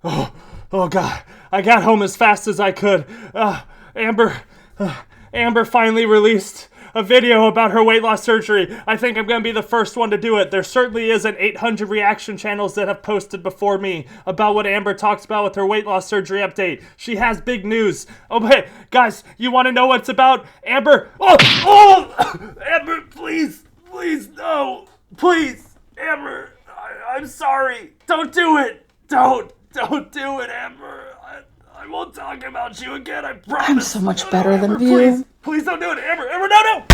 Oh, oh God. I got home as fast as I could. Amber finally released a video about her weight loss surgery. I think I'm going to be the first one to do it. There certainly isn't 800 reaction channels that have posted before me about what Amber talks about with her weight loss surgery update. She has big news. Oh, hey, guys, you want to know what it's about? Amber, Amber, please, no, please, Amber, I'm sorry. Don't do it. Don't do it, Amber. I won't talk about you again, I promise. I'm so much better than Amber, you. Please don't do it, Amber, no!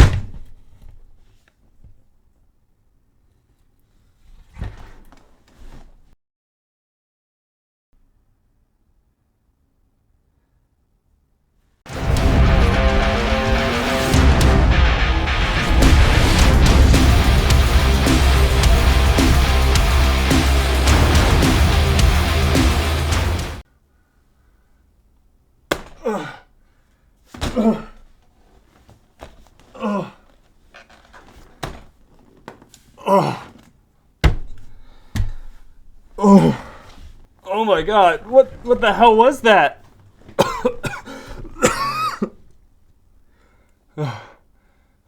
Oh my God, what the hell was that?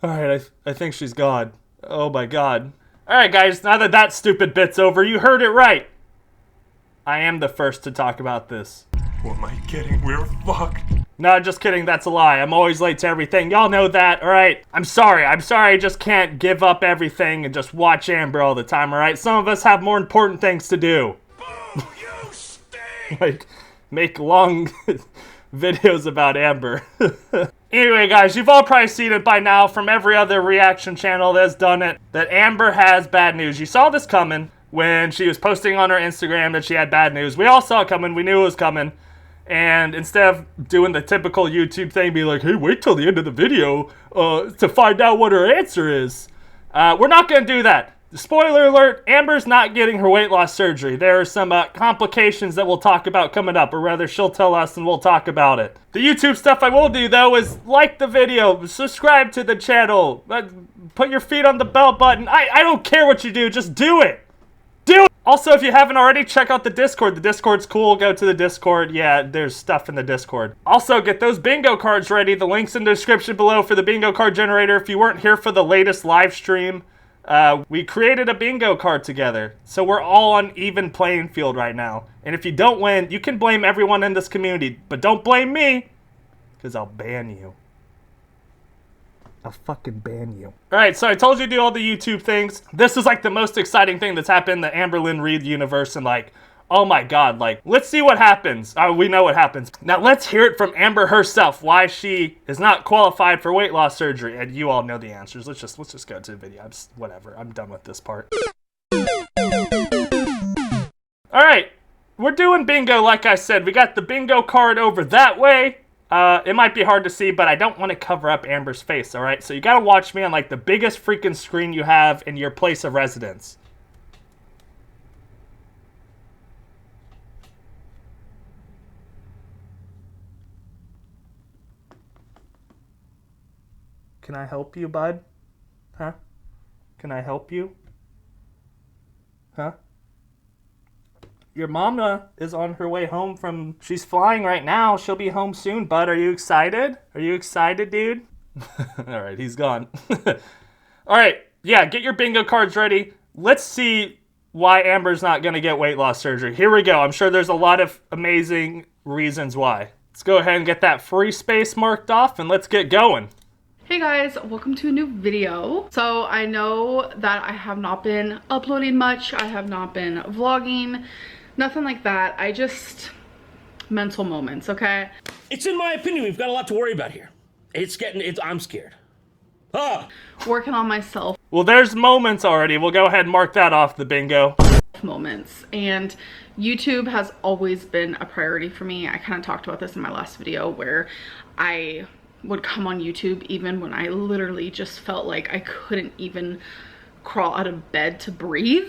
Alright, I think she's gone. Oh my God. Alright guys, now that stupid bit's over, you heard it right. I am the first to talk about this. What am I kidding? We're fucked. No, just kidding, that's a lie. I'm always late to everything. Y'all know that, alright? I'm sorry, I just can't give up everything and just watch Amber all the time, alright? Some of us have more important things to do. Boo, you stink! Like, make long videos about Amber. Anyway, guys, you've all probably seen it by now from every other reaction channel that's done it, that Amber has bad news. You saw this coming when she was posting on her Instagram that she had bad news. We all saw it coming. We knew it was coming. And instead of doing the typical YouTube thing, be like, hey, wait till the end of the video to find out what her answer is. We're not going to do that. Spoiler alert, Amber's not getting her weight loss surgery. There are some complications that we'll talk about coming up, or rather she'll tell us and we'll talk about it. The YouTube stuff I will do, though, is like the video, subscribe to the channel, put your feet on the bell button. I don't care what you do, just do it. Do it! Also, if you haven't already, check out the Discord. The Discord's cool. Go to the Discord. Yeah, there's stuff in the Discord. Also, get those bingo cards ready. The link's in the description below for the bingo card generator. If you weren't here for the latest live stream, we created a bingo card together. So we're all on even playing field right now. And if you don't win, you can blame everyone in this community. But don't blame me, because I'll ban you. I'll fucking ban you. Alright, so I told you to do all the YouTube things. This is like the most exciting thing that's happened in the Amberlynn Reed universe, and like, oh my God, like, let's see what happens. We know what happens. Now let's hear it from Amber herself, why she is not qualified for weight loss surgery. And you all know the answers. Let's just go to the video. Whatever, I'm done with this part. Alright, we're doing bingo like I said. We got the bingo card over that way. It might be hard to see, but I don't want to cover up Amber's face, alright? So you gotta watch me on, like, the biggest freaking screen you have in your place of residence. Can I help you, bud? Huh? Can I help you? Huh? Your mama is on her way home from... She's flying right now. She'll be home soon, bud. Are you excited? Are you excited, dude? Alright, he's gone. Alright, yeah, get your bingo cards ready. Let's see why Amber's not going to get weight loss surgery. Here we go. I'm sure there's a lot of amazing reasons why. Let's go ahead and get that free space marked off and let's get going. Hey guys, welcome to a new video. So I know that I have not been uploading much. I have not been vlogging, nothing like that. I just, mental moments, okay? It's in my opinion, we've got a lot to worry about here. I'm scared. Ah! Working on myself. Well, there's moments already. We'll go ahead and mark that off the bingo. Moments. And YouTube has always been a priority for me. I kind of talked about this in my last video where I would come on YouTube even when I literally just felt like I couldn't even crawl out of bed to breathe.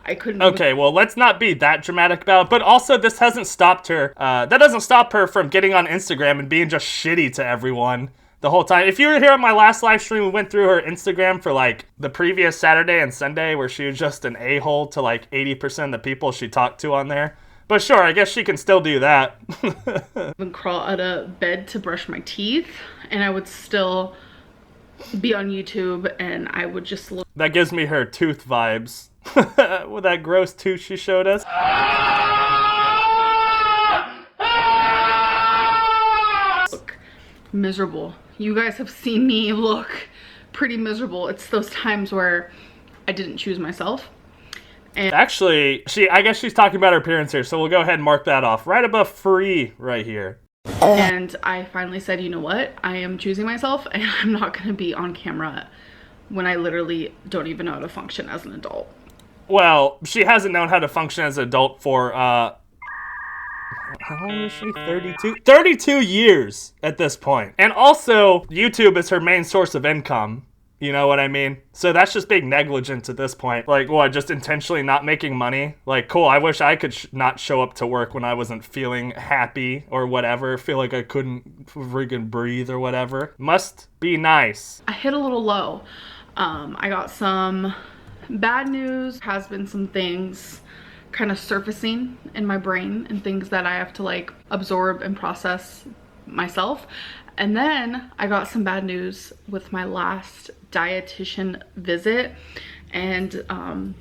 I couldn't. Okay, well, let's not be that dramatic about it, but also this hasn't stopped her. That doesn't stop her from getting on Instagram and being just shitty to everyone the whole time. If you were here on my last live stream, we went through her Instagram for like the previous Saturday and Sunday where she was just an a-hole to like 80% of the people she talked to on there. But sure, I guess she can still do that. And crawl out of bed to brush my teeth, and I would still be on YouTube, and I would just look. That gives me her tooth vibes. With that gross tooth she showed us. Look miserable. You guys have seen me look pretty miserable. It's those times where I didn't choose myself. And actually, I guess she's talking about her appearance here, so we'll go ahead and mark that off. Right above free right here. And I finally said, you know what? I am choosing myself, and I'm not going to be on camera when I literally don't even know how to function as an adult. Well, she hasn't known how to function as an adult for, how old is she? 32? 32 years at this point. And also, YouTube is her main source of income. You know what I mean? So that's just being negligent at this point. Like, what, just intentionally not making money? Like, cool, I wish I could not show up to work when I wasn't feeling happy or whatever. Feel like I couldn't friggin' breathe or whatever. Must be nice. I hit a little low. I got some bad news. Has been some things kind of surfacing in my brain and things that I have to like absorb and process myself. And then I got some bad news with my last dietitian visit, and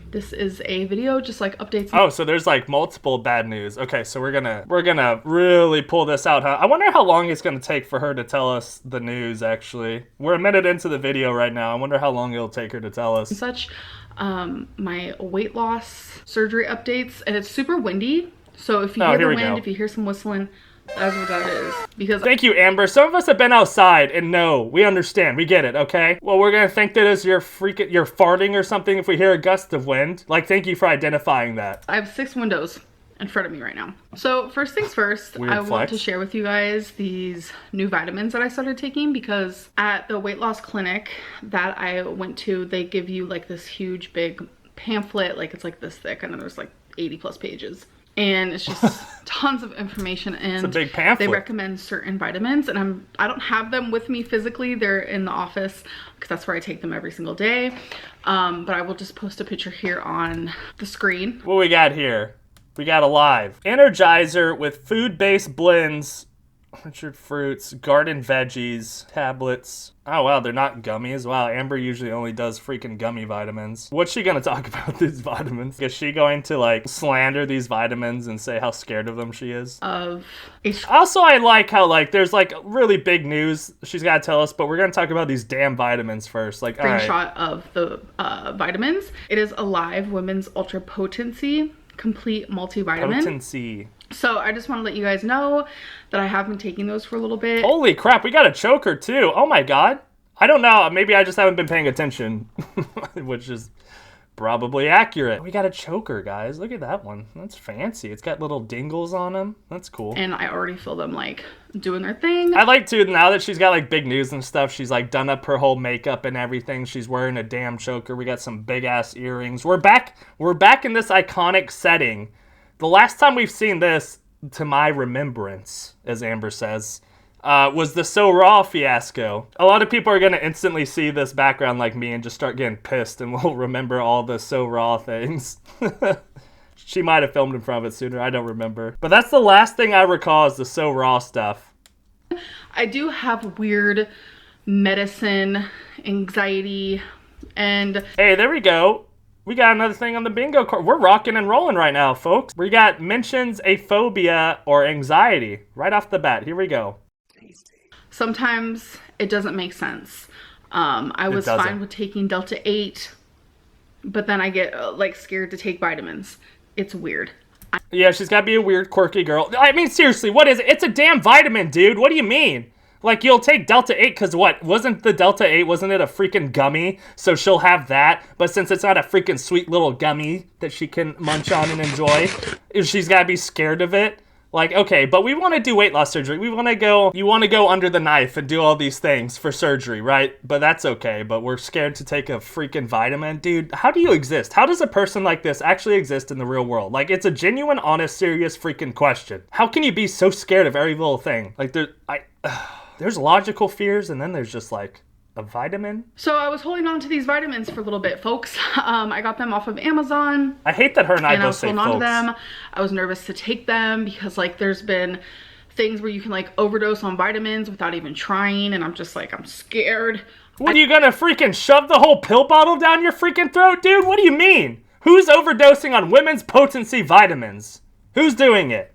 this is a video just like updates. Oh, so there's like multiple bad news. Okay, so we're gonna really pull this out, huh? I wonder how long it's gonna take for her to tell us the news. Actually, we're a minute into the video right now. I wonder how long it'll take her to tell us. Such my weight loss surgery updates, and it's super windy, so if you hear the wind, if you hear some whistling, that's what that is. Because thank you, Amber. Some of us have been outside, and no, we understand. We get it, okay? Well, we're gonna think that as you're farting or something if we hear a gust of wind. Like, thank you for identifying that. I have 6 windows in front of me right now. So first things first, Weird I flex. want to share with you guys these new vitamins that I started taking, because at the weight loss clinic that I went to, they give you like this huge big pamphlet, like it's like this thick, and then there's like 80 plus pages. And it's just tons of information, and it's a big pamphlet. They recommend certain vitamins, and I don't have them with me physically. They're in the office because that's where I take them every single day. But I will just post a picture here on the screen. What we got here? We got a live Energizer with food-based blends, orchard fruits, garden veggies, tablets. Oh wow, they're not gummies. Wow, Amber usually only does freaking gummy vitamins. What's she gonna talk about these vitamins? Is she going to like slander these vitamins and say how scared of them she is? Also, I like how like there's like really big news she's gotta tell us, but we're gonna talk about these damn vitamins first. Like, screenshot of the vitamins. It is Alive Women's Ultra Potency Complete Multivitamin. Potency. So I just want to let you guys know that I have been taking those for a little bit. Holy crap, we got a choker too. Oh my god. I don't know, maybe I just haven't been paying attention, which is probably accurate. We got a choker, guys. Look at that one. That's fancy. It's got little dingles on them. That's cool. And I already feel them like doing their thing. I like to, now that she's got like big news and stuff, she's like done up her whole makeup and everything. She's wearing a damn choker. We got some big ass earrings. We're back in this iconic setting. The last time we've seen this, to my remembrance, as Amber says, was the So Raw fiasco. A lot of people are going to instantly see this background like me and just start getting pissed, and we'll remember all the So Raw things. She might have filmed in front of it sooner, I don't remember. But that's the last thing I recall is the So Raw stuff. I do have weird medicine, anxiety, and... Hey, there we go. We got another thing on the bingo card. We're rocking and rolling right now, folks. We got mentions a phobia or anxiety right off the bat. Here we go. Sometimes it doesn't make sense. I was fine with taking Delta 8, but then I get like scared to take vitamins. It's weird. Yeah, she's got to be a weird, quirky girl. I mean, seriously, what is it? It's a damn vitamin, dude. What do you mean? Like, you'll take Delta 8 because what? Wasn't the Delta 8, wasn't it a freaking gummy? So she'll have that. But since it's not a freaking sweet little gummy that she can munch on and enjoy, she's got to be scared of it. Like, okay, but we want to do weight loss surgery. We want to go, you want to go under the knife and do all these things for surgery, right? But that's okay. But we're scared to take a freaking vitamin. Dude, how do you exist? How does a person like this actually exist in the real world? Like, it's a genuine, honest, serious freaking question. How can you be so scared of every little thing? Like, there's logical fears, and then there's just like A vitamin? So I was holding on to these vitamins for a little bit, folks. I got them off of Amazon. I hate that her and I both say holding on to folks. them. I was nervous to take them because like there's been things where you can like overdose on vitamins without even trying, and I'm just like, I'm scared. What, are you gonna freaking shove the whole pill bottle down your freaking throat, dude? What do you mean? Who's overdosing on women's potency vitamins? Who's doing it?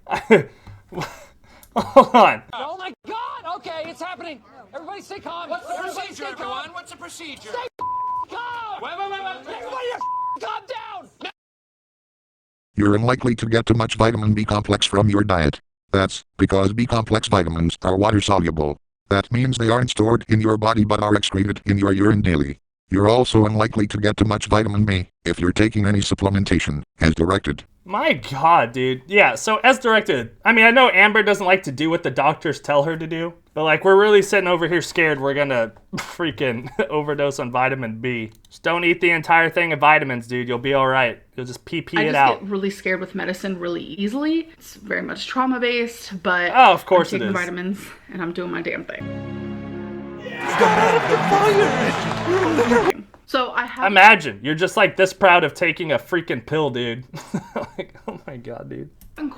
Hold on. Oh my God! Okay, it's happening. Everybody stay calm. What's the procedure, everyone? What's the procedure? Stay calm. Wait. Everybody, calm down. You're unlikely to get too much vitamin B complex from your diet. That's because B complex vitamins are water soluble. That means they aren't stored in your body but are excreted in your urine daily. You're also unlikely to get too much vitamin B if you're taking any supplementation as directed. My God, dude. Yeah, so as directed. I mean, I know Amber doesn't like to do what the doctors tell her to do, but like we're really sitting over here scared we're gonna freaking overdose on vitamin B. Just don't eat the entire thing of vitamins, dude. You'll be all right. You'll just pee it out. I just get really scared with medicine really easily. It's very much trauma based, but oh, of course I'm taking it is. vitamins and I'm doing my damn thing. So I have Imagine you're just like this proud of taking a freaking pill, dude. Like, oh my God, dude.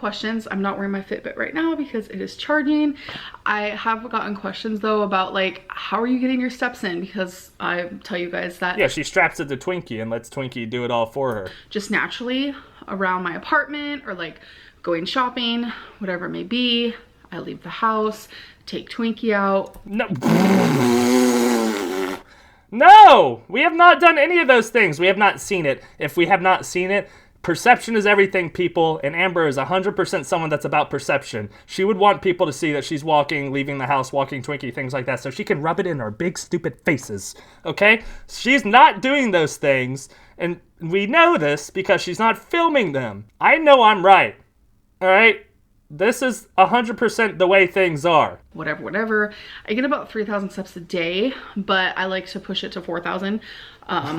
questions. I'm not wearing my Fitbit right now because it is charging. I have gotten questions though about like, how are you getting your steps in? Because I tell you guys that Yeah, she straps it to Twinkie and lets Twinkie do it all for her. just naturally around my apartment or like going shopping, whatever it may be. I leave the house, take Twinkie out. No. No! We have not done any of those things. We have not seen it. If we have not seen it, perception is everything, people, and Amber is 100% someone that's about perception. She would want people to see that she's walking, leaving the house, walking Twinkie, things like that, so she can rub it in our big, stupid faces, okay? She's not doing those things, and we know this because she's not filming them. I know I'm right, all right? This is 100% the way things are. Whatever. I get about 3,000 steps a day, but I like to push it to 4,000.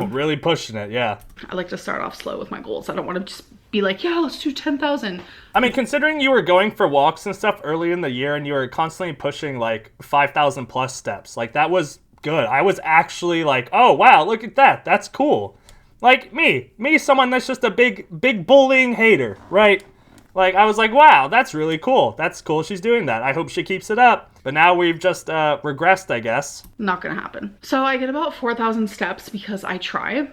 Really pushing it, yeah. I like to start off slow with my goals. I don't want to just be like, yeah, let's do 10,000. I mean, considering you were going for walks and stuff early in the year and you were constantly pushing like 5,000 plus steps, like that was good. I was actually like, oh wow, look at that. That's cool. Like me, someone that's just a big bullying hater, right? Like, I was like, wow, that's really cool. That's cool she's doing that. I hope she keeps it up. But now we've just regressed, I guess. Not gonna happen. So I get about 4,000 steps because I try.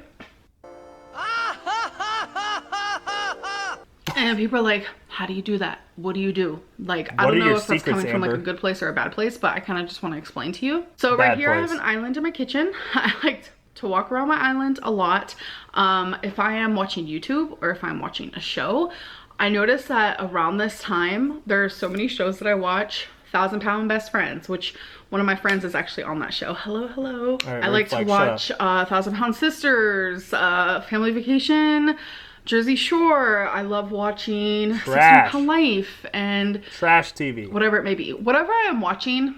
And people are like, how do you do that? What do you do? Like, I don't know if that's coming from like a good place or a bad place, but I kind of just want to explain to you. So right here I have an island in my kitchen. I like to walk around my island a lot. If I am watching YouTube or if I'm watching a show, I noticed that around this time, there are so many shows that I watch. 1,000 Pound Best Friends, which one of my friends is actually on that show. Hello. Right, I like to watch 1,000 Pound Sisters, Family Vacation, Jersey Shore. I love watching 16 Pound Life and Trash TV. Whatever it may be. Whatever I am watching,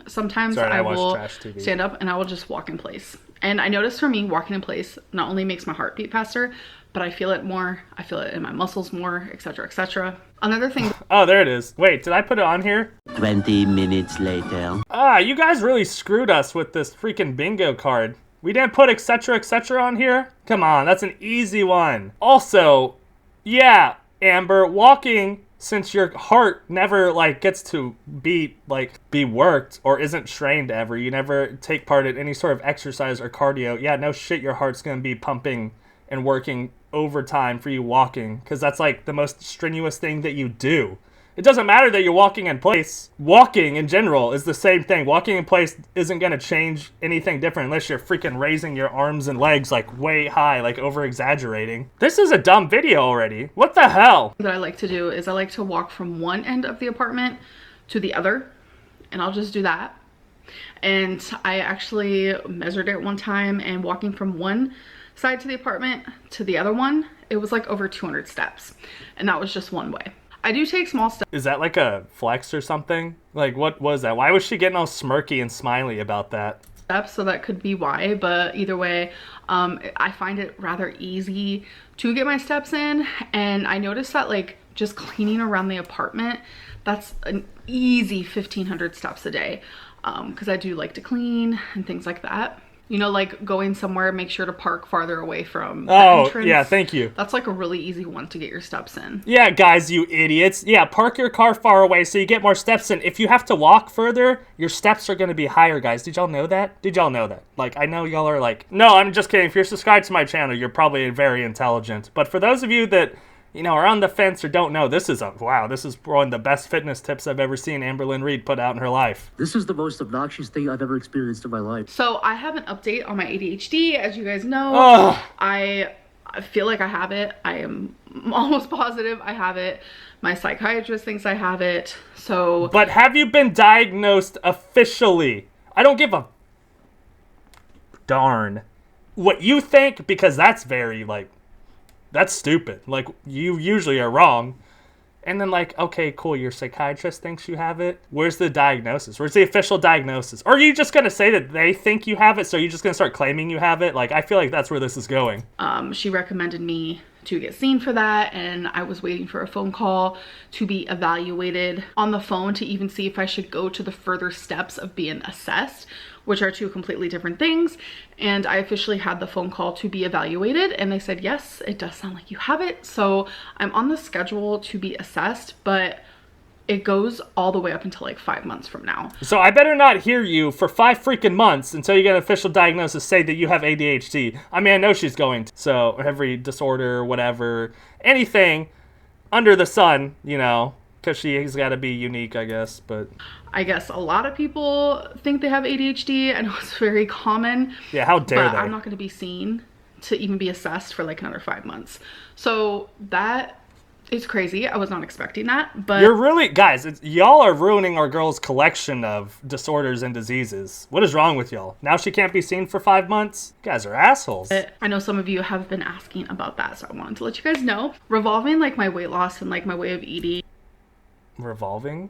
sometimes I will stand up and I will just walk in place. And I noticed for me, walking in place not only makes my heart beat faster, but I feel it more. I feel it in my muscles more, etc., etc. Another thing. Oh, there it is. Wait, did I put it on here? 20 minutes later. You guys really screwed us with this freaking bingo card. We didn't put etc., etc. on here? Come on, that's an easy one. Also, yeah, Amber, walking, since your heart never like gets to be worked or isn't trained ever, you never take part in any sort of exercise or cardio. Yeah, no shit, your heart's gonna be pumping and working overtime for you walking, because that's like the most strenuous thing that you do. It doesn't matter that you're walking in place. Walking in general is the same thing. Walking in place isn't going to change anything different unless you're freaking raising your arms and legs like way high, like over exaggerating. This is a dumb video already. What the hell? What I like to do is I like to walk from one end of the apartment to the other, and I'll just do that. And I actually measured it one time, and walking from one side to the apartment to the other one, it was like over 200 steps, and that was just one way. I do take small steps. Is that like a flex or something? Like, what was that? Why was she getting all smirky and smiley about that? So that could be why, but either way, I find it rather easy to get my steps in. And I noticed that like just cleaning around the apartment, that's an easy 1,500 steps a day. because I do like to clean and things like that. You know, like going somewhere, make sure to park farther away from the entrance. Yeah, thank you. That's like a really easy one to get your steps in. Yeah, guys, you idiots. Yeah, park your car far away so you get more steps in. If you have to walk further, your steps are going to be higher, guys. Did y'all know that? Did y'all know that? Like, I know y'all are like, no, I'm just kidding. If you're subscribed to my channel, you're probably very intelligent. But for those of you that, you know, are on the fence or don't know, this is one of the best fitness tips I've ever seen Amberlynn Reed put out in her life. This is the most obnoxious thing I've ever experienced in my life. So I have an update on my ADHD, as you guys know. Ugh. I feel like I have it. I am almost positive I have it. My psychiatrist thinks I have it. So, but have you been diagnosed officially? I don't give a darn what you think, because that's very, like, that's stupid. Like, you usually are wrong. And then, like, okay, cool, your psychiatrist thinks you have it. Where's the diagnosis? Where's the official diagnosis? Or are you just going to say that they think you have it, so you're just going to start claiming you have it? Like, I feel like that's where this is going. She recommended me to get seen for that, and I was waiting for a phone call to be evaluated on the phone to even see if I should go to the further steps of being assessed, which are two completely different things. And I officially had the phone call to be evaluated, and they said, yes, it does sound like you have it. So I'm on the schedule to be assessed, but it goes all the way up until like 5 months from now. So I better not hear you for 5 freaking months until you get an official diagnosis say that you have ADHD. I mean, I know she's going to. So every disorder, whatever, anything under the sun, you know, because she's got to be unique, I guess. But I guess a lot of people think they have ADHD. I know it's very common. Yeah, how dare but they? I'm not going to be seen to even be assessed for like another 5 months. So that is crazy. I was not expecting that, but you're really, guys, y'all are ruining our girl's collection of disorders and diseases. What is wrong with y'all? Now she can't be seen for 5 months? You guys are assholes. I know some of you have been asking about that, so I wanted to let you guys know. Revolving like my weight loss and like my way of eating. Revolving?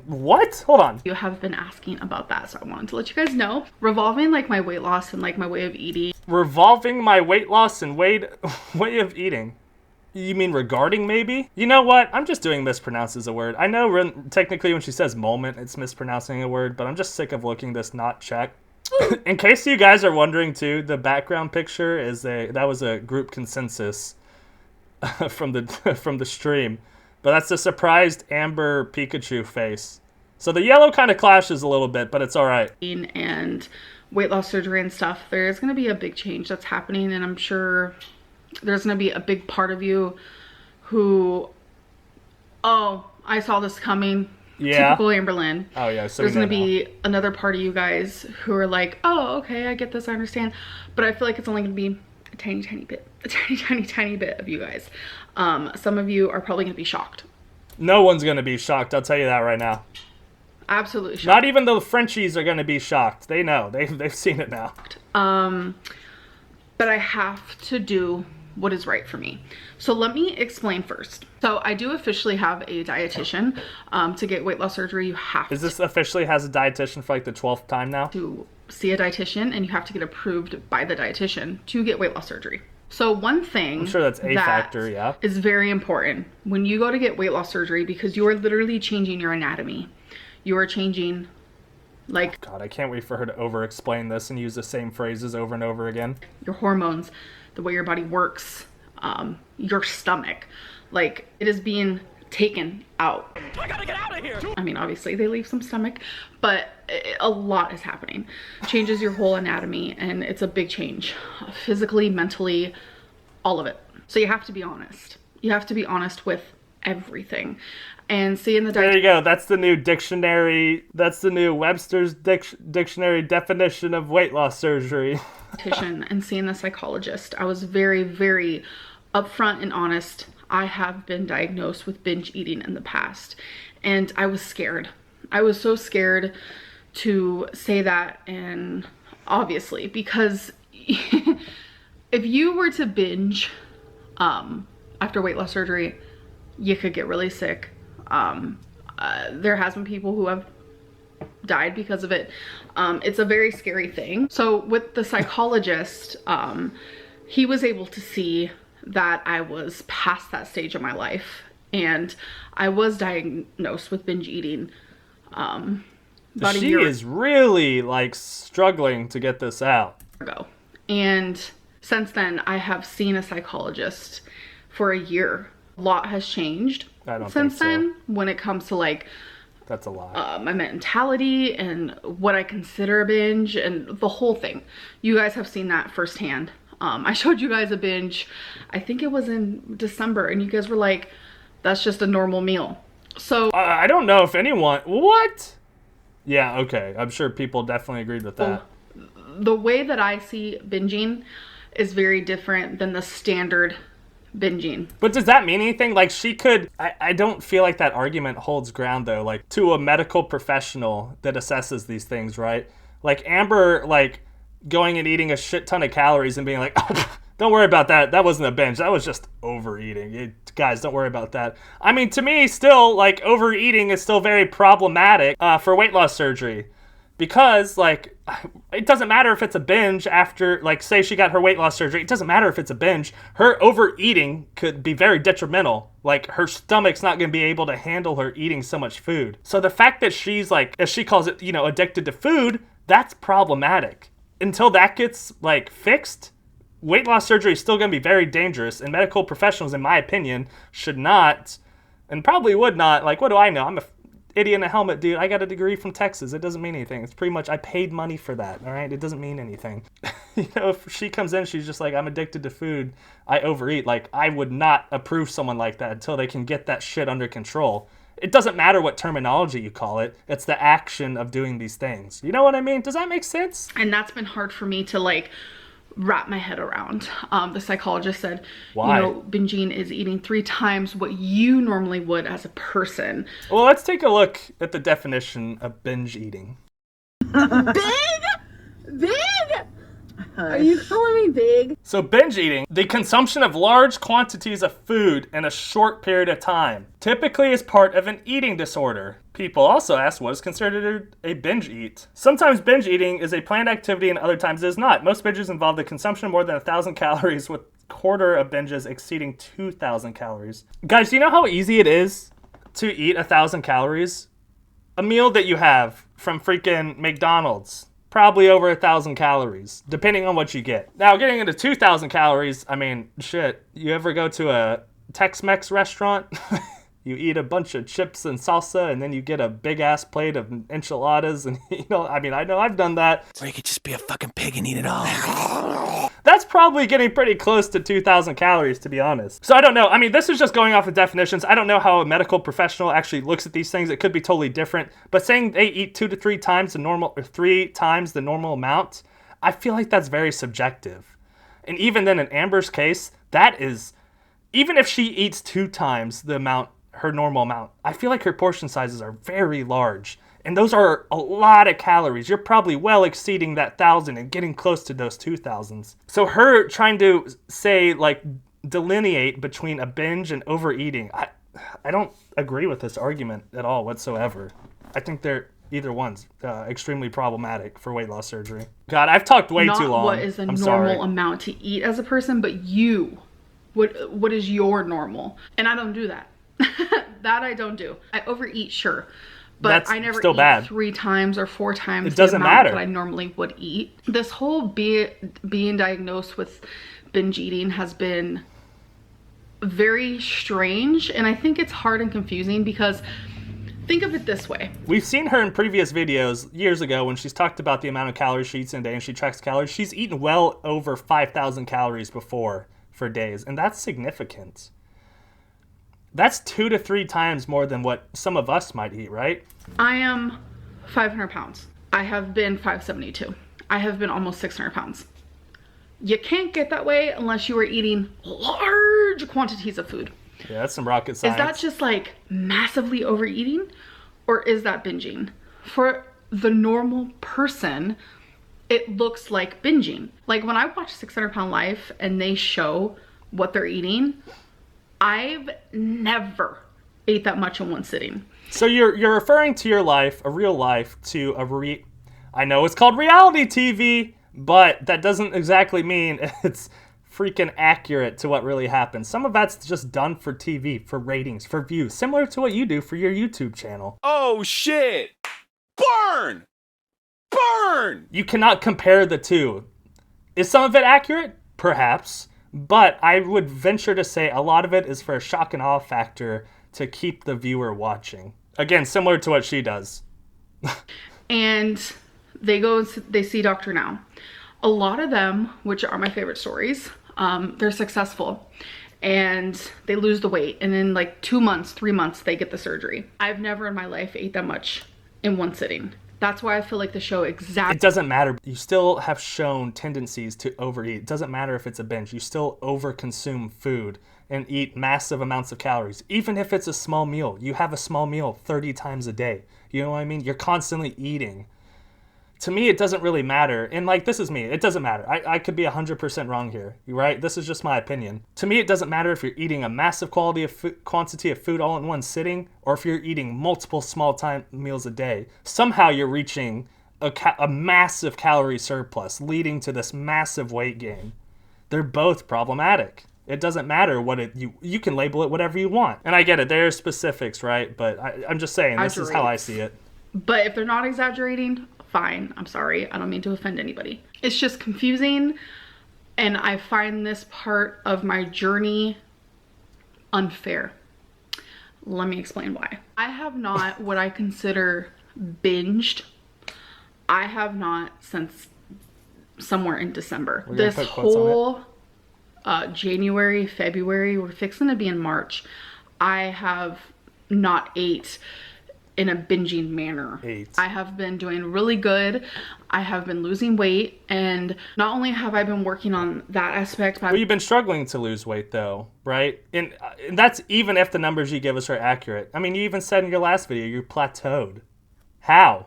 What? Hold on. You have been asking about that, so I wanted to let you guys know. Revolving like my weight loss and like my way of eating. Revolving my weight loss and way of eating. You mean regarding, maybe? You know what? I'm just doing mispronounces a word. I know technically when she says moment, it's mispronouncing a word, but I'm just sick of looking this not check. In case you guys are wondering too, the background picture is that was a group consensus from the stream. But that's the surprised Amber Pikachu face. So the yellow kind of clashes a little bit, but it's all right. And weight loss surgery and stuff, there's going to be a big change that's happening, and I'm sure there's going to be a big part of you who, oh, I saw this coming. Yeah. Typical Amberlynn. Oh, yeah. So there's going to be another part of you guys who are like, oh, okay, I get this, I understand. But I feel like it's only going to be a tiny bit. A tiny bit of you guys. Some of you are probably going to be shocked. No one's going to be shocked, I'll tell you that right now. Absolutely shocked. Not even the Frenchies are going to be shocked. They know. They've seen it now. But I have to do what is right for me. So let me explain first. So I do officially have a dietitian. To get weight loss surgery, you have Is this officially has a dietitian for like the 12th time now? to see a dietitian, and you have to get approved by the dietitian to get weight loss surgery. So one thing I'm sure that's a factor, yeah. is very important when you go to get weight loss surgery, because you are literally changing your anatomy. You are changing, like, God, I can't wait for her to over-explain this and use the same phrases over and over again. your hormones, the way your body works, your stomach. Like, it is being taken out. I gotta get out of here! I mean, obviously they leave some stomach, but a lot is happening. Changes your whole anatomy, and it's a big change. Physically, mentally, all of it. So you have to be honest. You have to be honest with everything. And seeing the There you go. That's the new dictionary. That's the new Webster's dictionary definition of weight loss surgery. dietitian and seeing the psychologist, I was very, very upfront and honest. I have been diagnosed with binge eating in the past, and I was scared. I was so scared to say that, and obviously, because if you were to binge after weight loss surgery, you could get really sick. There has been people who have died because of it. It's a very scary thing. So with the psychologist, he was able to see that I was past that stage of my life, and I was diagnosed with binge eating about a She year is really like struggling to get this out. ago. And since then, I have seen a psychologist for a year. A lot has changed I don't since think so. then when it comes to like That's a lot. my mentality and what I consider a binge and the whole thing. You guys have seen that firsthand. I showed you guys a binge, I think it was in December, and you guys were like, that's just a normal meal. So I don't know if anyone... What? Yeah, okay. I'm sure people definitely agreed with that. the way that I see binging is very different than the standard binging. But does that mean anything? Like, she could... I don't feel like that argument holds ground, though. Like, to a medical professional that assesses these things, right? Like, Amber, like, going and eating a shit ton of calories and being like, oh, don't worry about that. That wasn't a binge. That was just overeating. Guys, don't worry about that. I mean, to me, still, like, overeating is still very problematic for weight loss surgery. Because, like, it doesn't matter if it's a binge after, like, say she got her weight loss surgery. It doesn't matter if it's a binge. Her overeating could be very detrimental. Like, her stomach's not going to be able to handle her eating so much food. So the fact that she's, like, as she calls it, you know, addicted to food, that's problematic. Until that gets, like, fixed, weight loss surgery is still going to be very dangerous. And medical professionals, in my opinion, should not, and probably would not, like, what do I know? I'm a idiot in a helmet, dude. I got a degree from Texas. It doesn't mean anything. It's pretty much, I paid money for that, all right? It doesn't mean anything. You know, if she comes in, she's just like, I'm addicted to food, I overeat. Like, I would not approve someone like that until they can get that shit under control. It doesn't matter what terminology you call it. It's the action of doing these things. You know what I mean? Does that make sense? And that's been hard for me to, like, wrap my head around. The psychologist said, Why? you know, binging is eating 3 times what you normally would as a person. Well, let's take a look at the definition of binge eating. Big? Are you calling me big? So binge eating, the consumption of large quantities of food in a short period of time, typically is part of an eating disorder. People also ask what is considered a binge eat. Sometimes binge eating is a planned activity and other times it is not. Most binges involve the consumption of more than 1,000 calories, with quarter of binges exceeding 2,000 calories. Guys, do you know how easy it is to eat 1,000 calories? A meal that you have from freaking McDonald's, probably over 1,000 calories, depending on what you get. Now, getting into 2,000 calories, I mean, shit, you ever go to a Tex-Mex restaurant? You eat a bunch of chips and salsa, and then you get a big-ass plate of enchiladas, and, you know, I mean, I know I've done that. So you could just be a fucking pig and eat it all. That's probably getting pretty close to 2,000 calories, to be honest. So I don't know. I mean, this is just going off of definitions. I don't know how a medical professional actually looks at these things. It could be totally different. But saying they eat 2 to 3 times the normal, or 3 times the normal amount, I feel like that's very subjective. And even then, in Amber's case, that is, even if she eats 2 times the amount, her normal amount, I feel like her portion sizes are very large. And those are a lot of calories. You're probably well exceeding that 1,000 and getting close to those 2,000s. So her trying to say, like, delineate between a binge and overeating, I don't agree with this argument at all whatsoever. I think they're either one's extremely problematic for weight loss surgery. God, I've talked way Not too long. what is a I'm normal sorry. amount to eat as a person, but you. What is your normal? And I don't do that. That I don't do. I overeat, sure. But That's I never still eat bad. 3 times or 4 times It doesn't the amount matter. that I normally would eat. This whole being diagnosed with binge eating has been very strange, and I think it's hard and confusing because think of it this way. We've seen her in previous videos years ago when she's talked about the amount of calories she eats in a day and she tracks calories. She's eaten well over 5,000 calories before for days, and that's significant. That's 2 to 3 times more than what some of us might eat, right? I am 500 pounds. I have been 572. I have been almost 600 pounds. You can't get that way unless you are eating large quantities of food. Yeah, that's some rocket science. Is that just like massively overeating, or is that binging? For the normal person, it looks like binging. Like when I watch 600 Pound Life and they show what they're eating, I've never ate that much in one sitting. So you're referring to your life, a real life, to I know it's called reality TV, but that doesn't exactly mean it's freaking accurate to what really happens. Some of that's just done for TV, for ratings, for views, similar to what you do for your YouTube channel. Oh shit! Burn! Burn! You cannot compare the two. Is some of it accurate? Perhaps. But I would venture to say a lot of it is for a shock and awe factor to keep the viewer watching. Again, similar to what she does. And they see Dr. Now. A lot of them, which are my favorite stories, they're successful and they lose the weight, and in like 2 months, 3 months, they get the surgery. I've never in my life ate that much in one sitting. That's why I feel like the show It doesn't matter. You still have shown tendencies to overeat. It doesn't matter if it's a binge. You still overconsume food and eat massive amounts of calories. Even if it's a small meal, you have a small meal 30 times a day. You know what I mean? You're constantly eating. To me, it doesn't really matter. And like, this is me. It doesn't matter. I could be 100% wrong here, right? This is just my opinion. To me, it doesn't matter if you're eating a massive quantity of food all in one sitting, or if you're eating multiple small time meals a day. Somehow you're reaching a massive calorie surplus, leading to this massive weight gain. They're both problematic. It doesn't matter what you can label it whatever you want. And I get it. There are specifics, right? But I'm just saying, this is how I see it. But if they're not exaggerating, fine. I'm sorry. I don't mean to offend anybody. It's just confusing, and I find this part of my journey unfair. Let me explain why. I have not what I consider binged. I have not since somewhere in December. This whole January, February, we're fixing to be in March. I have not ate in a binging manner. I have been doing really good. I have been losing weight, and not only have I been working on that aspect, but you've been struggling to lose weight though, right? And that's even if the numbers you give us are accurate. I mean, you even said in your last video you're plateaued. How?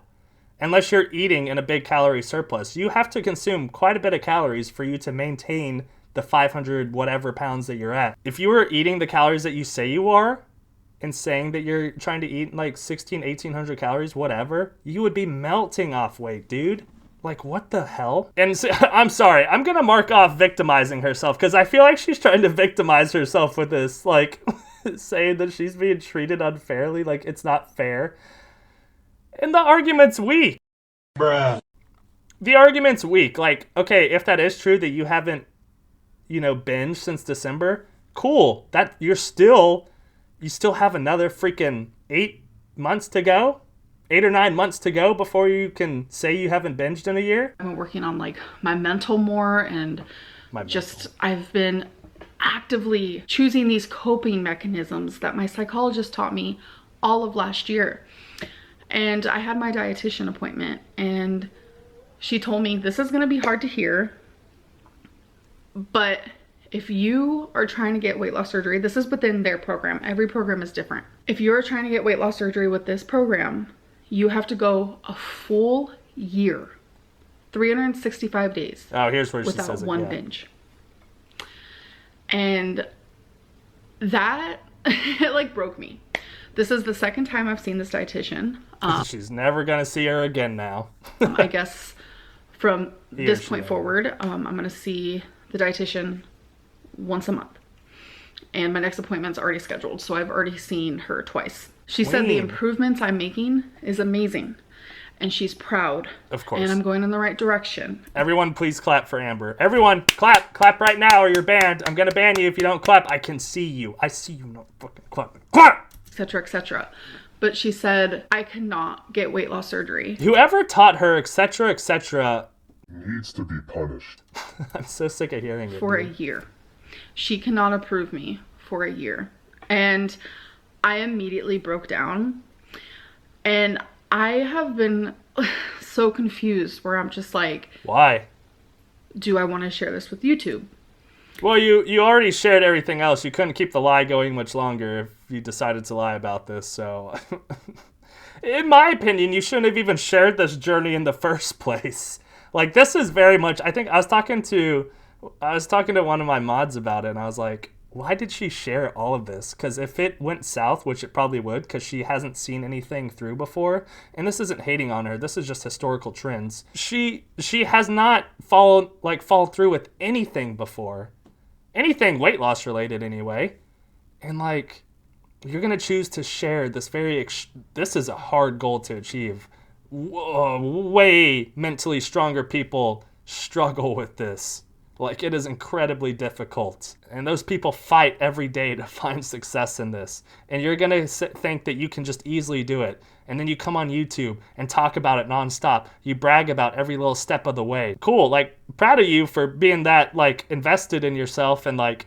Unless you're eating in a big calorie surplus, you have to consume quite a bit of calories for you to maintain the 500 whatever pounds that you're at. If you were eating the calories that you say you are, and saying that you're trying to eat like 1800 calories, whatever, you would be melting off weight, dude. Like, what the hell? And so, I'm sorry, I'm gonna mark off victimizing herself, because I feel like she's trying to victimize herself with this, like, saying that she's being treated unfairly, like it's not fair. And the argument's weak. Bruh. The argument's weak. Like, okay, if that is true that you haven't, binged since December, cool. That you still have another freaking 8 months to go, 8 or 9 months to go before you can say you haven't binged in a year. I've been working on like my mental more, and I've been actively choosing these coping mechanisms that my psychologist taught me all of last year. And I had my dietitian appointment, and she told me, this is going to be hard to hear, but if you are trying to get weight loss surgery, this is within their program. Every program is different. If you're trying to get weight loss surgery with this program, you have to go a full year, 365 days. Oh, here's where she without says one binge. And that it like broke me. This is the second time I've seen this dietitian. She's never gonna see her again now. I guess from this point forward, I'm gonna see the dietitian once a month, and my next appointment's already scheduled, so I've already seen her twice. She said the improvements I'm making is amazing, and she's proud. Of course. And I'm going in the right direction. Everyone please clap for Amber. Everyone clap right now, or you're banned. I'm gonna ban you if you don't clap. I can see you. I see you not fucking clapping. Clap! Etc, etc. But she said I cannot get weight loss surgery. Whoever taught her etc, etc needs to be punished. I'm so sick of hearing it. For a year. She cannot approve me for a year. And I immediately broke down. And I have been so confused, where I'm just like, why? Do I want to share this with YouTube? Well, you already shared everything else. You couldn't keep the lie going much longer if you decided to lie about this. So, in my opinion, you shouldn't have even shared this journey in the first place. Like, this is very much, I think I was talking to one of my mods about it, and I was like, why did she share all of this? Because if it went south, which it probably would, because she hasn't seen anything through before, and this isn't hating on her, this is just historical trends. She has not followed through with anything before. anything weight loss related anyway. And like, you're going to choose to share this this is a hard goal to achieve. Way mentally stronger people struggle with this. Like, it is incredibly difficult. And those people fight every day to find success in this. And you're going to think that you can just easily do it. And then you come on YouTube and talk about it nonstop. You brag about every little step of the way. Cool. Like, proud of you for being that, like, invested in yourself and, like,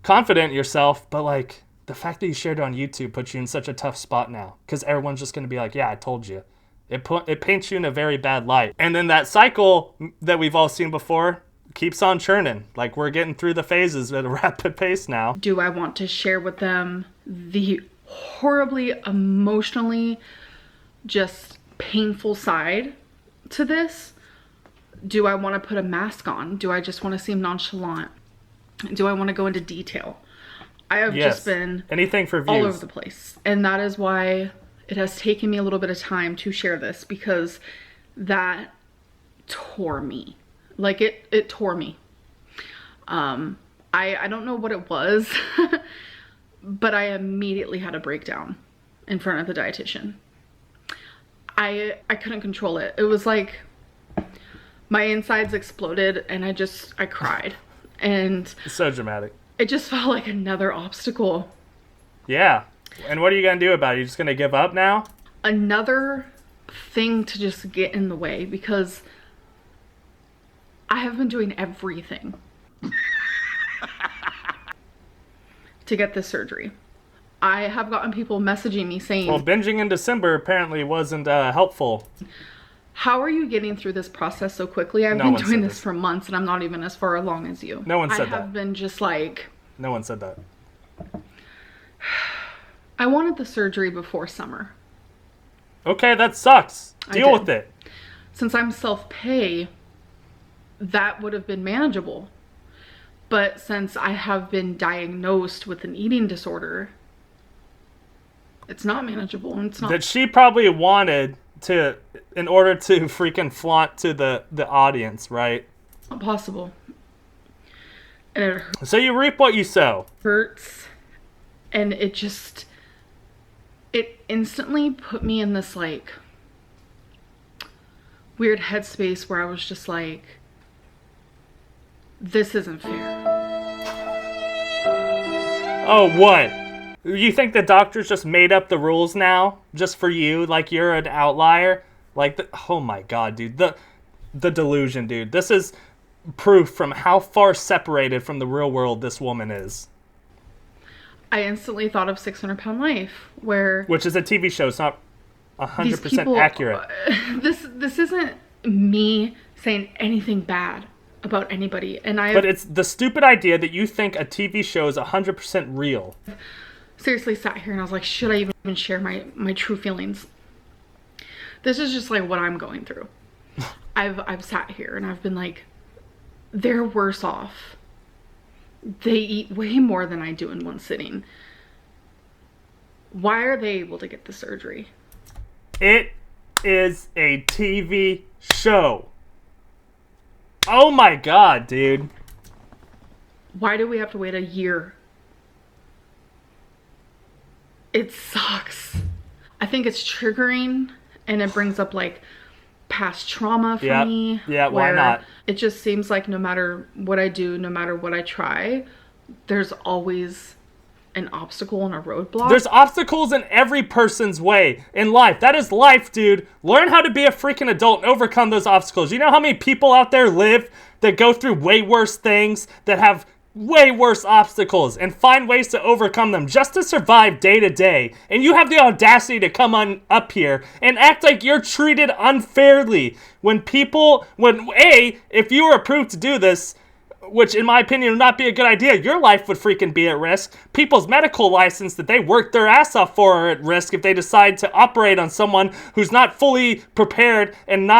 confident in yourself. But, like, the fact that you shared it on YouTube puts you in such a tough spot now. Because everyone's just going to be like, yeah, I told you. It paints you in a very bad light. And then that cycle that we've all seen before keeps on churning. Like, we're getting through the phases at a rapid pace now. Do I want to share with them the horribly emotionally just painful side to this? Do I want to put a mask on? Do I just want to seem nonchalant? Do I want to go into detail? I have just been anything for views. All over the place. And that is why it has taken me a little bit of time to share this, because that tore me. Like, it tore me. I don't know what it was, but I immediately had a breakdown in front of the dietitian. I couldn't control it. It was like my insides exploded and I cried. And it's so dramatic. It just felt like another obstacle. Yeah. And what are you going to do about it? You're just going to give up now? Another thing to just get in the way, because I have been doing everything to get this surgery. I have gotten people messaging me saying, well, binging in December apparently wasn't helpful. How are you getting through this process so quickly? I've been doing this for months and I'm not even as far along as you. No one said that. I have been just like... No one said that. I wanted the surgery before summer. Okay, that sucks. Deal with it. Since I'm self-pay, that would have been manageable. But since I have been diagnosed with an eating disorder, it's not manageable. And it's not. That she probably wanted to, in order to freaking flaunt to the audience, right? Not possible. And it hurts. So you reap what you sow. Hurts. And it instantly put me in this like weird headspace where I was just like, this isn't fair. Oh, what? You think the doctors just made up the rules now just for you? Like you're an outlier? Like, oh my God, dude. The delusion, dude. This is proof from how far separated from the real world this woman is. I instantly thought of 600 Pound Life, which is a TV show. It's not 100% accurate. This isn't me saying anything bad about anybody, but it's the stupid idea that you think a TV show is 100% real. Seriously sat here and I was like, should I even share my true feelings? This is just like what I'm going through. I've sat here and I've been like, they're worse off. They eat way more than I do in one sitting. Why are they able to get the surgery? It is a TV show. Oh my God, dude. Why do we have to wait a year? It sucks. I think it's triggering and it brings up like past trauma for me. Yeah, why not? It just seems like no matter what I do, no matter what I try, there's always an obstacle and a roadblock. There's obstacles in every person's way in life. That is life, dude. Learn how to be a freaking adult and overcome those obstacles. You know how many people out there live that go through way worse things, that have way worse obstacles and find ways to overcome them just to survive day to day. And you have the audacity to come on up here and act like you're treated unfairly if you were approved to do this, which in my opinion would not be a good idea, your life would freaking be at risk. People's medical license that they worked their ass off for are at risk if they decide to operate on someone who's not fully prepared and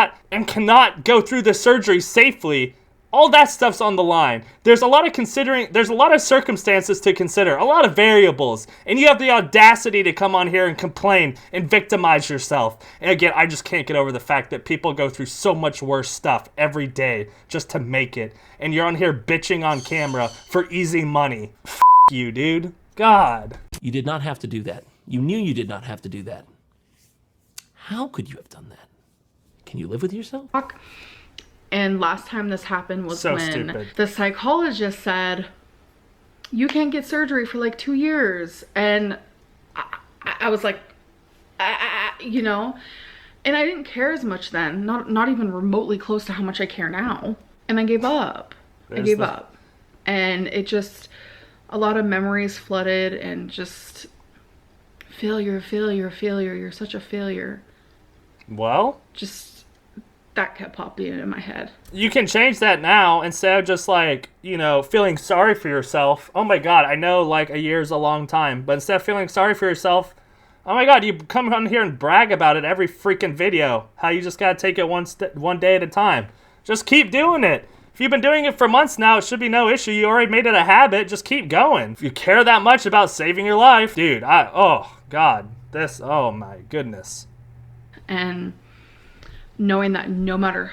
cannot go through the surgery safely. All that stuff's on the line. There's a lot of circumstances to consider, a lot of variables, and you have the audacity to come on here and complain and victimize yourself. And again, I just can't get over the fact that people go through so much worse stuff every day just to make it, and you're on here bitching on camera for easy money. F you, dude. God. You did not have to do that. You knew you did not have to do that. How could you have done that? Can you live with yourself? And last time this happened was So when stupid. the psychologist said, you can't get surgery for like 2 years. And I was like, you know, and I didn't care as much then, not even remotely close to how much I care now. And I gave up. I gave up. And it just, a lot of memories flooded and just failure. You're such a failure. Well, Just that kept popping in my head. you can change that now instead of just like, you know, feeling sorry for yourself. Oh my God, I know like a year is a long time, but instead of feeling sorry for yourself, oh my God, you come on here and brag about it every freaking video. How you just gotta take it one day at a time. Just keep doing it. If you've been doing it for months now, it should be no issue. You already made it a habit. Just keep going. If you care that much about saving your life, dude, oh God, oh my goodness. And knowing that no matter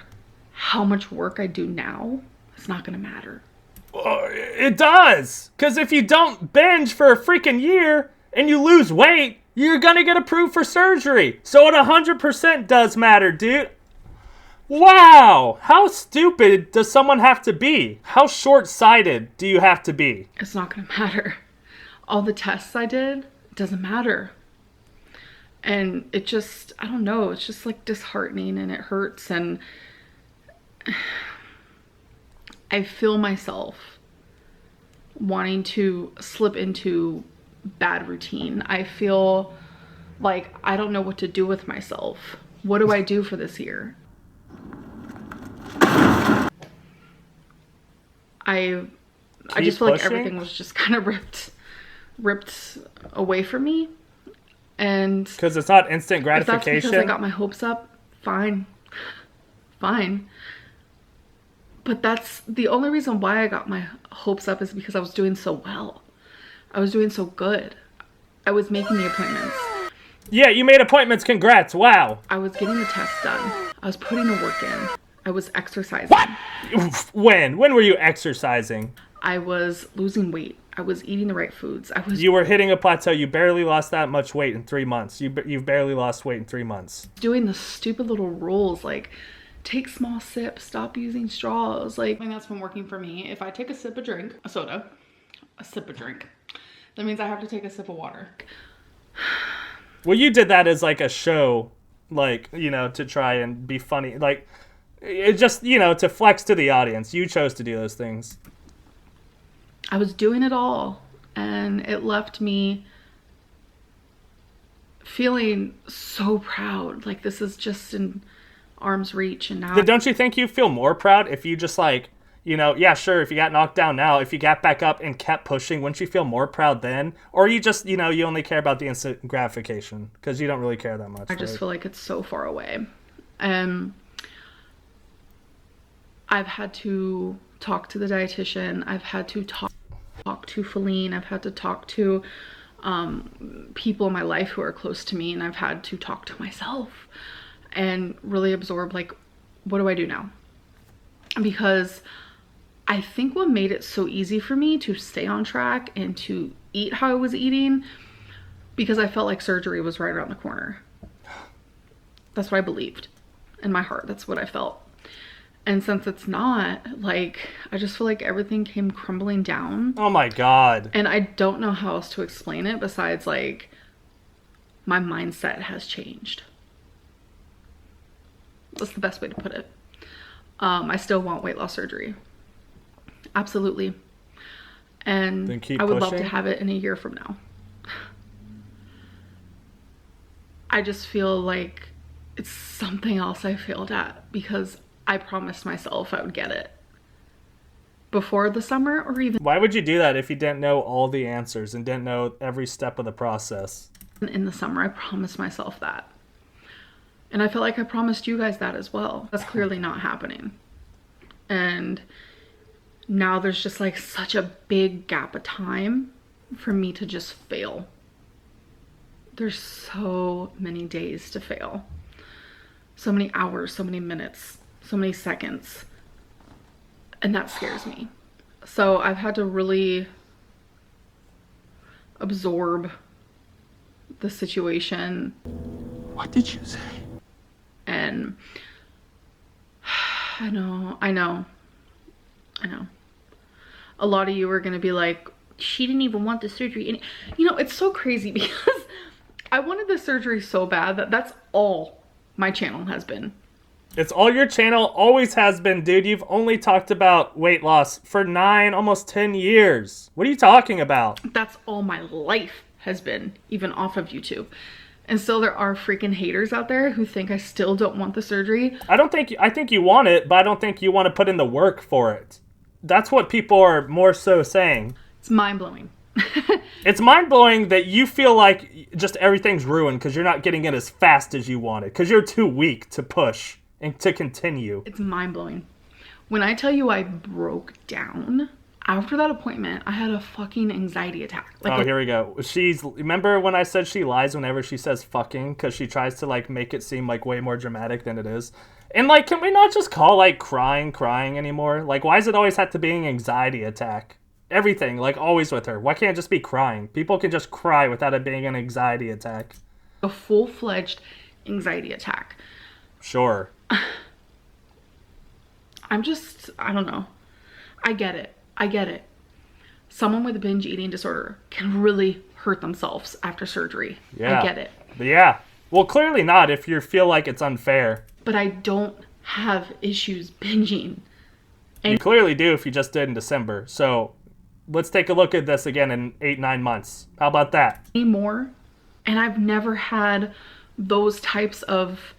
how much work I do now, it's not gonna matter. It does. Because if you don't binge for a freaking year and you lose weight, you're gonna get approved for surgery. So it 100% does matter, dude. Wow. How stupid does someone have to be? How short-sighted do you have to be? It's not gonna matter. All the tests I did, it doesn't matter. And it just, I don't know, it's just like disheartening and it hurts, and I feel myself wanting to slip into bad routine. I feel like I don't know what to do with myself. What do I do for this year? I just feel like everything was just kind of ripped away from me. And because it's not instant if gratification. that's because I got my hopes up, fine. But that's the only reason why I got my hopes up, is because I was doing so well. I was doing so good. I was making the appointments. Yeah, you made appointments. Congrats. Wow. I was getting the tests done. I was putting the work in. I was exercising. What? When? When were you exercising? I was losing weight. I was eating the right foods. You were hitting a plateau. You barely lost that much weight in 3 months. You've barely lost weight in 3 months. Doing the stupid little rules like take small sips, stop using straws. Like, I mean, that's been working for me. If I take a sip of drink, a soda, a sip of drink, that means I have to take a sip of water. Well, you did that as like a show, like, you know, to try and be funny. Like, it just, you know, to flex to the audience. You chose to do those things. I was doing it all, and it left me feeling so proud. Like, this is just in arm's reach. And now, Don't you think you feel more proud if you just like, you know, yeah, sure, if you got knocked down now, if you got back up and kept pushing, wouldn't you feel more proud then? Or you just, you know, you only care about the instant gratification because you don't really care that much. I just feel like it's so far away. I've had to talk to the dietitian. I've had to talk to Feline. I've had to talk to people in my life who are close to me, and I've had to talk to myself and really absorb, like, what do I do now? Because I think what made it so easy for me to stay on track and to eat how I was eating, because I felt like surgery was right around the corner. That's what I believed in my heart. That's what I felt. And since it's not, like, I just feel like everything came crumbling down. Oh my God. And I don't know how else to explain it besides, like, my mindset has changed. That's the best way to put it. I still want weight loss surgery. Absolutely. And I would love to have it in a year from now. I just feel like it's something else I failed at, because I promised myself I would get it before the summer, or even... Why would you do that if you didn't know all the answers and didn't know every step of the process? In the summer, I promised myself that. And I feel like I promised you guys that as well. That's clearly not happening. And now there's just like such a big gap of time for me to just fail. There's so many days to fail. So many hours, so many minutes, so many seconds. And that scares me. So I've had to really absorb the situation. What did you say? And I know. A lot of you are gonna be like, she didn't even want the surgery. And you know, it's so crazy because I wanted the surgery so bad that that's all my channel has been. It's all your channel always has been, dude. You've only talked about weight loss for 9, almost 10 years. What are you talking about? That's all my life has been, even off of YouTube. And still there are freaking haters out there who think I still don't want the surgery. I think you want it, but I don't think you want to put in the work for it. That's what people are more so saying. It's mind-blowing. It's mind-blowing that you feel like just everything's ruined because you're not getting it as fast as you wanted, because you're too weak to push and to continue. It's mind-blowing. When I tell you I broke down after that appointment, I had a fucking anxiety attack. Like, oh, here we go. Remember when I said she lies whenever she says fucking, because she tries to like make it seem like way more dramatic than it is? And like, can we not just call like crying anymore? Like, why does it always have to be an anxiety attack? Everything, like, always with her. Why can't it just be crying? People can just cry without it being an anxiety attack. A full-fledged anxiety attack. Sure. I don't know. I get it. Someone with a binge eating disorder can really hurt themselves after surgery. Yeah. I get it. Yeah. Well, clearly not if you feel like it's unfair. But I don't have issues binging. And you clearly do if you just did in December. So let's take a look at this again in 8-9 months. How about that? Anymore. And I've never had those types of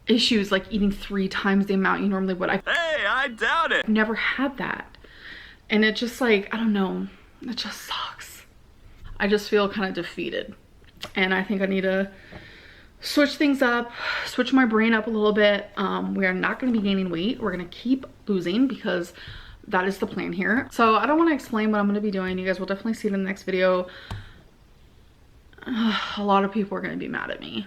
issues, like eating 3 times the amount you normally would. Hey, I doubt it. I've never had that. And it just like, I don't know, it just sucks. I just feel kind of defeated. And I think I need to switch things up, switch my brain up a little bit. We are not going to be gaining weight. We're going to keep losing because that is the plan here. So I don't want to explain what I'm going to be doing. You guys will definitely see it in the next video. A lot of people are going to be mad at me.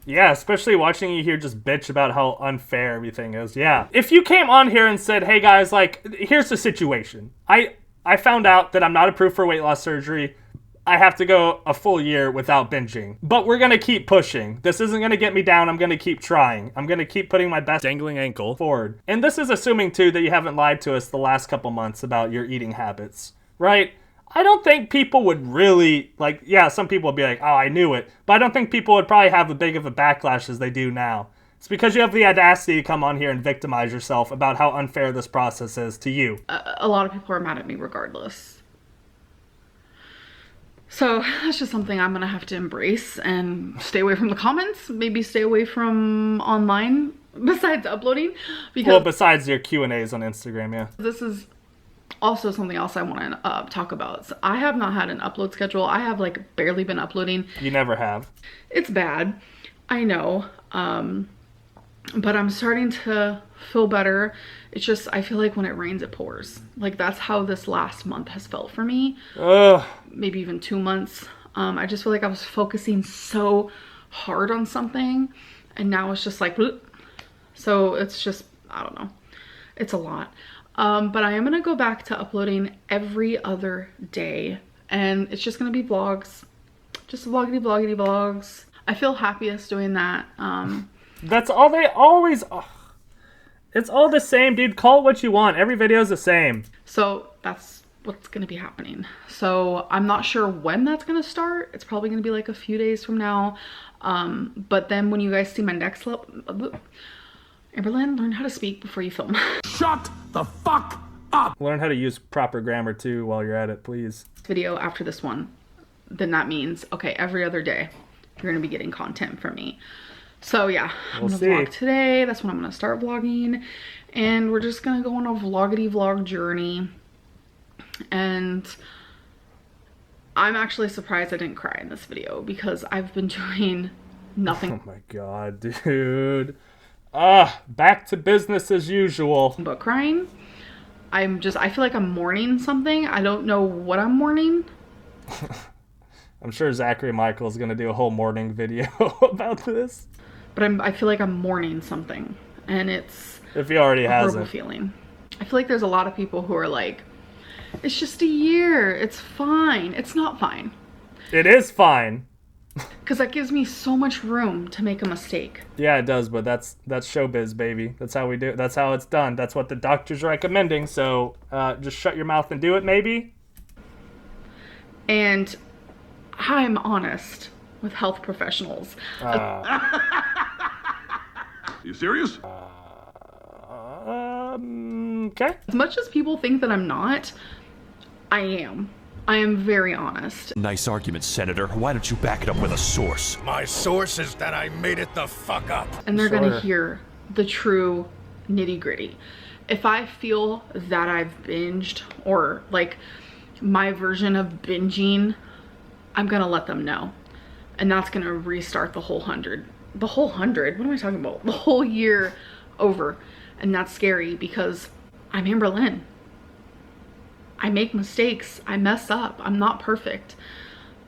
Yeah, especially watching you here just bitch about how unfair everything is. Yeah. If you came on here and said, hey guys, like, here's the situation. I found out that I'm not approved for weight loss surgery. I have to go a full year without binging. But we're going to keep pushing. This isn't going to get me down. I'm going to keep trying. I'm going to keep putting my best dangling ankle forward. And this is assuming, too, that you haven't lied to us the last couple months about your eating habits, right? I don't think people would really, like, yeah, some people would be like, oh, I knew it. But I don't think people would probably have as big of a backlash as they do now. It's because you have the audacity to come on here and victimize yourself about how unfair this process is to you. A lot of people are mad at me regardless. So that's just something I'm gonna have to embrace and stay away from the comments, maybe stay away from online besides uploading. Because well, besides your Q&As on Instagram, yeah. This is also something else I want to talk about. So I have not had an upload schedule. I have like barely been uploading. You never have. It's bad. I know. But I'm starting to feel better. It's just, I feel like when it rains, it pours. Like that's how this last month has felt for me. Ugh. Maybe even 2 months. I just feel like I was focusing so hard on something and now it's just like, bloop. So it's just, I don't know. It's a lot. But I am going to go back to uploading every other day and it's just going to be vlogs, just vloggity vlogs. I feel happiest doing that. That's all they always are. It's all the same, dude. Call it what you want. Every video is the same. So that's what's going to be happening. So I'm not sure when that's going to start. It's probably going to be like a few days from now. But then when you guys see my next Amberlynn, learn how to speak before you film. Shut the fuck up. Learn how to use proper grammar too while you're at it, please. Video after this one, then that means, okay, every other day you're going to be getting content from me. So yeah, I'm going to vlog today. That's when I'm going to start vlogging. And we're just going to go on a vloggity vlog journey. And I'm actually surprised I didn't cry in this video because I've been doing nothing. Oh my god, dude. Back to business as usual. But crying. I feel like I'm mourning something. I don't know what I'm mourning. I'm sure Zachary Michael's gonna do a whole mourning video about this. But I feel like I'm mourning something, and it's if he already a hasn't. horrible feeling. I feel like there's a lot of people who are like, it's just a year, it's fine. It's not fine. It is fine. Because that gives me so much room to make a mistake. Yeah, it does, but that's showbiz, baby. That's how we do it. That's how it's done. That's what the doctor's recommending. So just shut your mouth and do it, maybe. And I'm honest with health professionals. You serious? Okay. As much as people think that I'm not, I am. I am very honest. Nice argument, Senator. Why don't you back it up with a source? My source is that I made it the fuck up. And they're gonna hear the true nitty gritty. If I feel that I've binged, or like my version of binging, I'm gonna let them know. And that's gonna restart the whole 100. The whole 100? What am I talking about? The whole year over. And that's scary because I'm Amberlynn. I make mistakes. I mess up. I'm not perfect.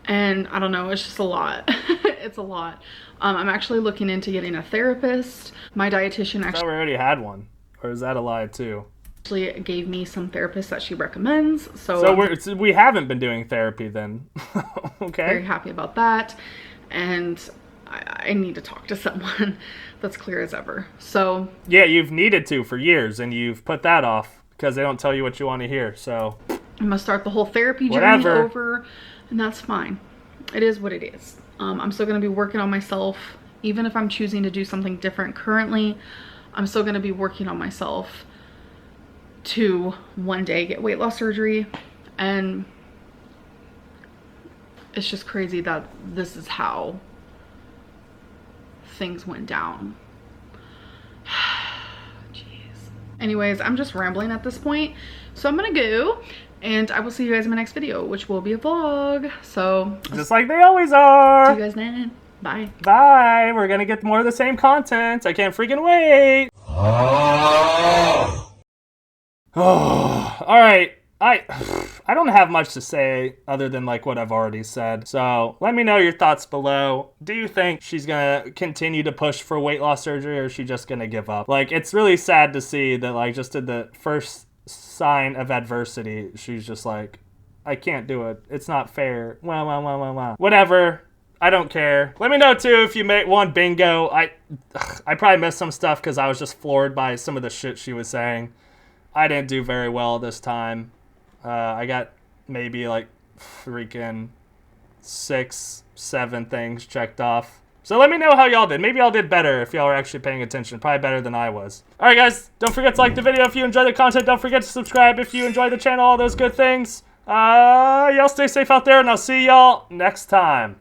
And I don't know, it's just a lot. It's a lot. I'm actually looking into getting a therapist. My dietitian I thought we already had one. Or is that a lie too? Actually gave me some therapists that she recommends. So we haven't been doing therapy then. Okay. Very happy about that. And I need to talk to someone. That's clear as ever. So yeah, you've needed to for years and you've put that off because they don't tell you what you want to hear. So I'm gonna start the whole therapy journey over, and that's fine. It is what it is. I'm still gonna be working on myself. Even if I'm choosing to do something different currently, I'm still gonna be working on myself to one day get weight loss surgery. And it's just crazy that this is how things went down. Anyways, I'm just rambling at this point, so I'm gonna go, and I will see you guys in my next video, which will be a vlog. So just like they always are. See you guys then. Bye. Bye. We're gonna get more of the same content. I can't freaking wait. Oh. All right. I don't have much to say other than like what I've already said. So let me know your thoughts below. Do you think she's gonna continue to push for weight loss surgery, or is she just gonna give up? Like, it's really sad to see that, like, just at the first sign of adversity, she's just like, I can't do it. It's not fair. Wow. Whatever. I don't care. Let me know too if you won bingo. I probably missed some stuff because I was just floored by some of the shit she was saying. I didn't do very well this time. I got maybe like freaking 6-7 things checked off. So let me know how y'all did. Maybe y'all did better if y'all were actually paying attention. Probably better than I was. Alright guys, don't forget to like the video if you enjoy the content. Don't forget to subscribe if you enjoy the channel, all those good things. Y'all stay safe out there, and I'll see y'all next time.